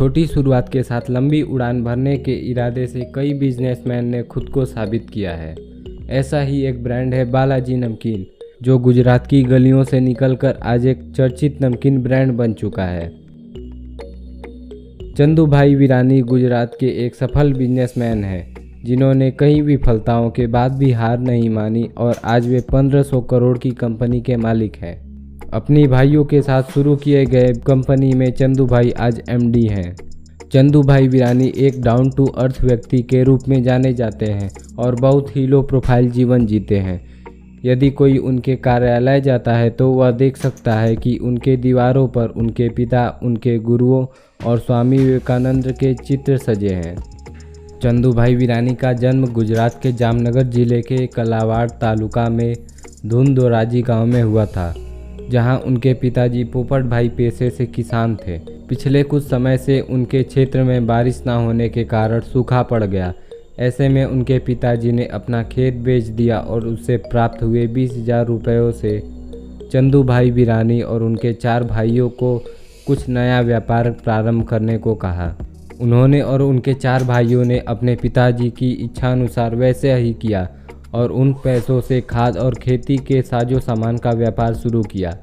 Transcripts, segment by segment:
छोटी शुरुआत के साथ लंबी उड़ान भरने के इरादे से कई बिजनेसमैन ने खुद को साबित किया है। ऐसा ही एक ब्रांड है बालाजी नमकीन, जो गुजरात की गलियों से निकलकर आज एक चर्चित नमकीन ब्रांड बन चुका है। चंदूभाई वीरानी गुजरात के एक सफल बिजनेसमैन हैं, जिन्होंने कई विफलताओं के बाद भी हार नहीं मानी और आज वे 1500 करोड़ की कंपनी के मालिक हैं। अपनी भाइयों के साथ शुरू किए गए कंपनी में चंदूभाई आज एमडी हैं। चंदूभाई वीरानी एक डाउन टू अर्थ व्यक्ति के रूप में जाने जाते हैं और बहुत ही लो प्रोफाइल जीवन जीते हैं। यदि कोई उनके कार्यालय जाता है तो वह देख सकता है कि उनके दीवारों पर उनके पिता, उनके गुरुओं और स्वामी विवेकानंद के चित्र सजे हैं। चंदूभाई वीरानी का जन्म गुजरात के जामनगर जिले के कलावाड़ तालुका में धुंधोराजी गांव में हुआ था, जहां उनके पिताजी पोपट भाई पेशे से किसान थे। पिछले कुछ समय से उनके क्षेत्र में बारिश न होने के कारण सूखा पड़ गया। ऐसे में उनके पिताजी ने अपना खेत बेच दिया और उससे प्राप्त हुए 20,000 रुपयों से चंदूभाई वीरानी और उनके 4 भाइयों को कुछ नया व्यापार प्रारंभ करने को कहा। उन्होंने और उनके 4 भाइयों ने अपने पिताजी की इच्छानुसार वैसे ही किया और उन पैसों से खाद और खेती के साजो सामान का व्यापार शुरू किया।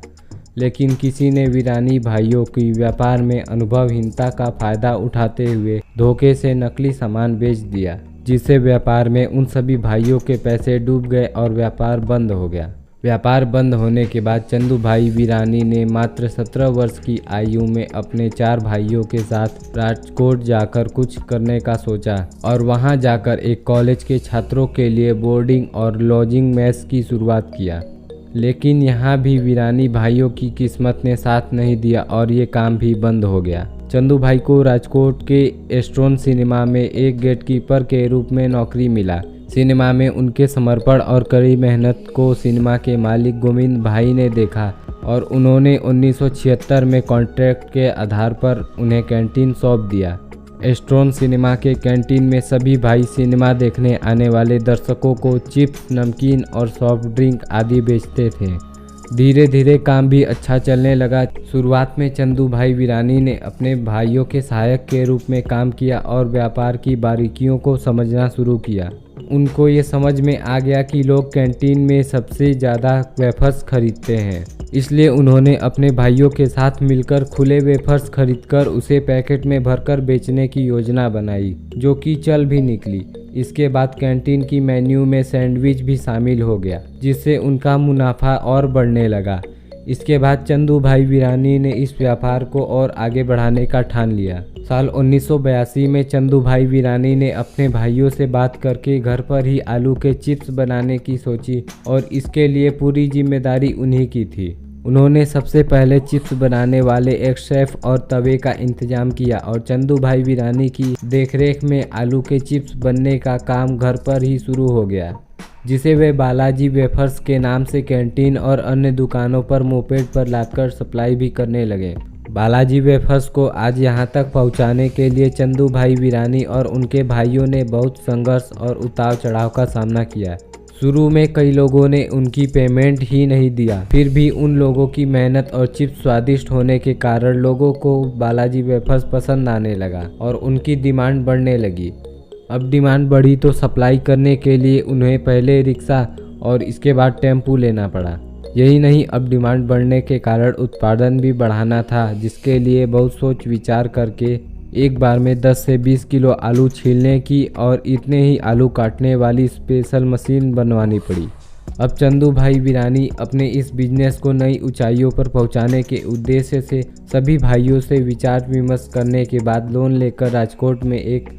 लेकिन किसी ने वीरानी भाइयों की व्यापार में अनुभवहीनता का फायदा उठाते हुए धोखे से नकली सामान बेच दिया, जिससे व्यापार में उन सभी भाइयों के पैसे डूब गए और व्यापार बंद हो गया। व्यापार बंद होने के बाद चंदूभाई वीरानी ने मात्र 17 वर्ष की आयु में अपने 4 भाइयों के साथ राजकोट जाकर कुछ करने का सोचा और वहां जाकर एक कॉलेज के छात्रों के लिए बोर्डिंग और लॉजिंग मेस की शुरुआत किया। लेकिन यहां भी वीरानी भाइयों की किस्मत ने साथ नहीं दिया और ये काम भी बंद हो गया। चंदूभाई को राजकोट के एस्ट्रोन सिनेमा में एक गेटकीपर के रूप में नौकरी मिला। सिनेमा में उनके समर्पण और कड़ी मेहनत को सिनेमा के मालिक गोविंद भाई ने देखा और उन्होंने 1976 में कॉन्ट्रैक्ट के आधार पर उन्हें कैंटीन सौंप दिया। एस्ट्रोन सिनेमा के कैंटीन में सभी भाई सिनेमा देखने आने वाले दर्शकों को चिप्स, नमकीन और सॉफ्ट ड्रिंक आदि बेचते थे। धीरे धीरे काम भी अच्छा चलने लगा। शुरुआत में चंदूभाई वीरानी ने अपने भाइयों के सहायक के रूप में काम किया और व्यापार की बारीकियों को समझना शुरू किया। उनको ये समझ में आ गया कि लोग कैंटीन में सबसे ज़्यादा वेफर्स खरीदते हैं, इसलिए उन्होंने अपने भाइयों के साथ मिलकर खुले वेफर्स खरीदकर उसे पैकेट में भरकर बेचने की योजना बनाई, जो कि चल भी निकली। इसके बाद कैंटीन की मेन्यू में सैंडविच भी शामिल हो गया, जिससे उनका मुनाफा और बढ़ने लगा। इसके बाद चंदूभाई वीरानी ने इस व्यापार को और आगे बढ़ाने का ठान लिया। साल 1982 में चंदूभाई वीरानी ने अपने भाइयों से बात करके घर पर ही आलू के चिप्स बनाने की सोची और इसके लिए पूरी जिम्मेदारी उन्हीं की थी। उन्होंने सबसे पहले चिप्स बनाने वाले एक शेफ और तवे का इंतजाम किया और चंदूभाई वीरानी की देखरेख में आलू के चिप्स बनने का काम घर पर ही शुरू हो गया, जिसे वे बालाजी वेफर्स के नाम से कैंटीन और अन्य दुकानों पर मोपेड पर लाकर सप्लाई भी करने लगे। बालाजी वेफर्स को आज यहां तक पहुंचाने के लिए चंदूभाई वीरानी और उनके भाइयों ने बहुत संघर्ष और उतार चढ़ाव का सामना किया। शुरू में कई लोगों ने उनकी पेमेंट ही नहीं दिया, फिर भी उन लोगों की मेहनत और चिप्स स्वादिष्ट होने के कारण लोगों को बालाजी वेफर्स पसंद आने लगा और उनकी डिमांड बढ़ने लगी। अब डिमांड बढ़ी तो सप्लाई करने के लिए उन्हें पहले रिक्शा और इसके बाद टेम्पू लेना पड़ा। यही नहीं, अब डिमांड बढ़ने के कारण उत्पादन भी बढ़ाना था, जिसके लिए बहुत सोच विचार करके एक बार में 10 से 20 किलो आलू छीलने की और इतने ही आलू काटने वाली स्पेशल मशीन बनवानी पड़ी। अब चंदूभाई वीरानी अपने इस बिजनेस को नई ऊंचाइयों पर पहुंचाने के उद्देश्य से सभी भाइयों से विचार विमर्श करने के बाद लोन लेकर राजकोट में एक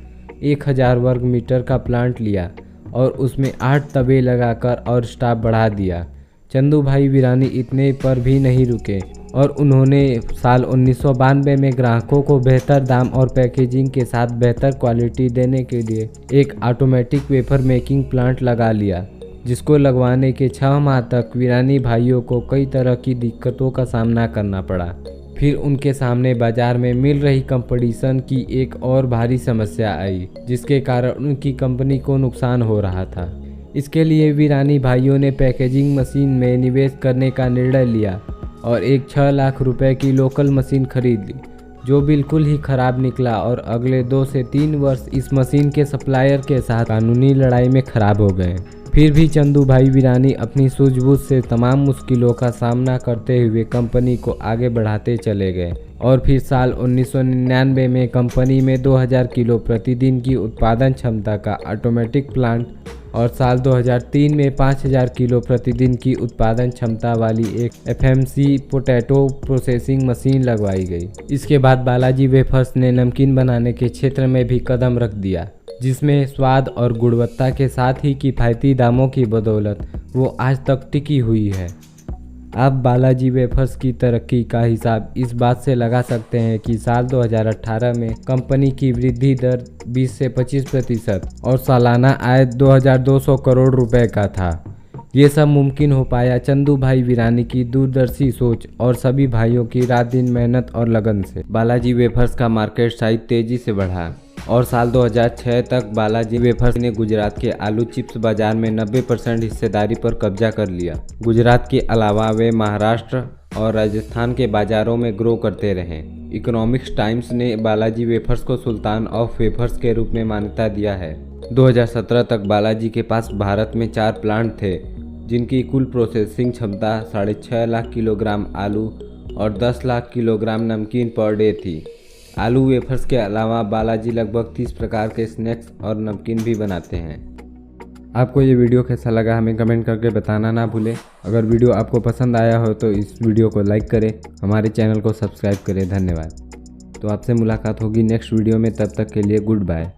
1000 वर्ग मीटर का प्लांट लिया और उसमें 8 तवे लगाकर और स्टाफ बढ़ा दिया। चंदूभाई वीरानी इतने पर भी नहीं रुके और उन्होंने साल 1992 में ग्राहकों को बेहतर दाम और पैकेजिंग के साथ बेहतर क्वालिटी देने के लिए एक ऑटोमेटिक वेफर मेकिंग प्लांट लगा लिया, जिसको लगवाने के 6 माह तक वीरानी भाइयों को कई तरह की दिक्कतों का सामना करना पड़ा। फिर उनके सामने बाजार में मिल रही कंपटीशन की एक और भारी समस्या आई, जिसके कारण उनकी कंपनी को नुकसान हो रहा था। इसके लिए वीरानी भाइयों ने पैकेजिंग मशीन में निवेश करने का निर्णय लिया और एक 6 लाख रुपए की लोकल मशीन खरीद ली, जो बिल्कुल ही खराब निकला और अगले 2 से 3 वर्ष इस मशीन के सप्लायर के साथ कानूनी लड़ाई में खराब हो गए। फिर भी चंदू भाई वीरानी अपनी सूझबूझ से तमाम मुश्किलों का सामना करते हुए कंपनी को आगे बढ़ाते चले गए और फिर साल 1999 में कंपनी में 2000 किलो प्रतिदिन की उत्पादन क्षमता का ऑटोमेटिक प्लांट और साल 2003 में 5000 किलो प्रतिदिन की उत्पादन क्षमता वाली एक FMC पोटैटो प्रोसेसिंग मशीन लगवाई गई। इसके बाद बालाजी वेफर्स ने नमकीन बनाने के क्षेत्र में भी कदम रख दिया, जिसमें स्वाद और गुणवत्ता के साथ ही किफ़ायती दामों की बदौलत वो आज तक टिकी हुई है। आप बालाजी वेफर्स की तरक्की का हिसाब इस बात से लगा सकते हैं कि साल 2018 में कंपनी की वृद्धि दर 20 से 25% और सालाना आय 2200 करोड़ रुपए का था। ये सब मुमकिन हो पाया चंदू भाई वीरानी की दूरदर्शी सोच और सभी भाइयों की रात दिन मेहनत और लगन से। बालाजी वेफर्स का मार्केट साइज तेजी से बढ़ा और साल 2006 तक बालाजी वेफर्स ने गुजरात के आलू चिप्स बाजार में 90% हिस्सेदारी पर कब्जा कर लिया। गुजरात के अलावा वे महाराष्ट्र और राजस्थान के बाजारों में ग्रो करते रहे। इकोनॉमिक्स टाइम्स ने बालाजी वेफर्स को सुल्तान ऑफ वेफर्स के रूप में मान्यता दिया है। 2017 तक बालाजी के पास भारत में 4 प्लांट थे, जिनकी कुल प्रोसेसिंग क्षमता 6.5 लाख किलोग्राम आलू और 10 लाख किलोग्राम नमकीन पर डे थी। आलू वेफर्स के अलावा बालाजी लगभग 30 प्रकार के स्नैक्स और नमकीन भी बनाते हैं। आपको ये वीडियो कैसा लगा हमें कमेंट करके बताना ना भूलें। अगर वीडियो आपको पसंद आया हो तो इस वीडियो को लाइक करें, हमारे चैनल को सब्सक्राइब करें। धन्यवाद। तो आपसे मुलाकात होगी नेक्स्ट वीडियो में, तब तक के लिए गुड बाय।